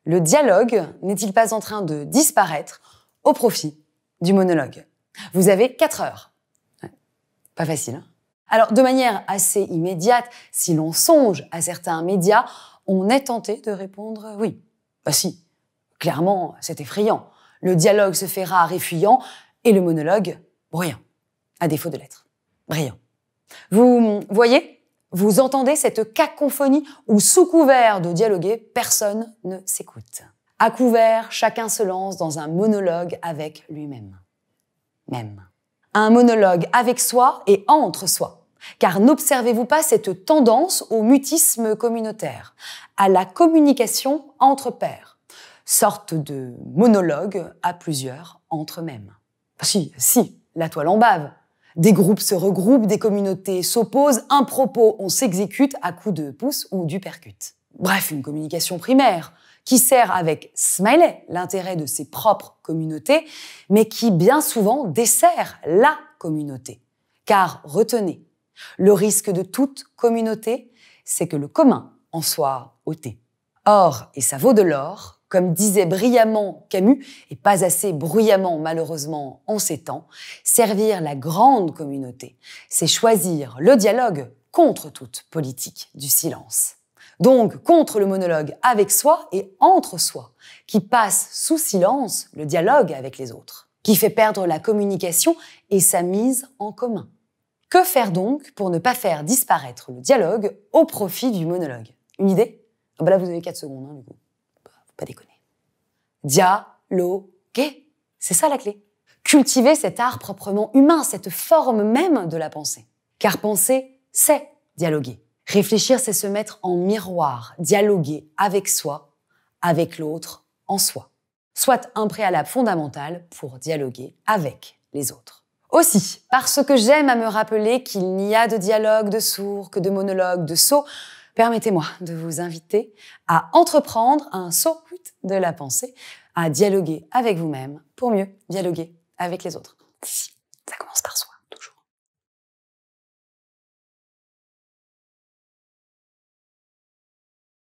le dialogue n'est-il pas en train de disparaître au profit du monologue? Vous avez 4 heures. Ouais, pas facile, hein? Alors, de manière assez immédiate, si l'on songe à certains médias, on est tenté de répondre oui. Bah si, clairement, c'est effrayant. Le dialogue se fait rare et fuyant, et le monologue, bruyant, à défaut de l'être. Brillant. Vous voyez? Vous entendez cette cacophonie où, sous couvert de dialoguer, personne ne s'écoute. À couvert, chacun se lance dans un monologue avec lui-même. Même. Un monologue avec soi et entre soi. Car n'observez-vous pas cette tendance au mutisme communautaire, à la communication entre pairs, sorte de monologue à plusieurs entre mêmes. Si, la toile en bave. Des groupes se regroupent, des communautés s'opposent, un propos, on s'exécute à coups de pouce ou d'uppercut. Bref, une communication primaire qui sert avec smiley l'intérêt de ses propres communautés, mais qui bien souvent dessert la communauté. Car retenez, le risque de toute communauté, c'est que le commun en soit ôté. Or, et ça vaut de l'or, comme disait brillamment Camus, et pas assez bruyamment malheureusement en ces temps, servir la grande communauté, c'est choisir le dialogue contre toute politique du silence. Donc, contre le monologue avec soi et entre soi, qui passe sous silence le dialogue avec les autres, qui fait perdre la communication et sa mise en commun. Que faire donc pour ne pas faire disparaître le dialogue au profit du monologue? Une idée? Ah bah là, vous avez 4 secondes, hein, du coup. Faut pas déconner. Dialoguer. C'est ça la clé. Cultiver cet art proprement humain, cette forme même de la pensée. Car penser, c'est dialoguer. Réfléchir, c'est se mettre en miroir, dialoguer avec soi, avec l'autre, en soi. Soit un préalable fondamental pour dialoguer avec les autres. Aussi, parce que j'aime à me rappeler qu'il n'y a de dialogue de sourds que de monologue de sots, permettez-moi de vous inviter à entreprendre un saut de la pensée, à dialoguer avec vous-même pour mieux dialoguer avec les autres.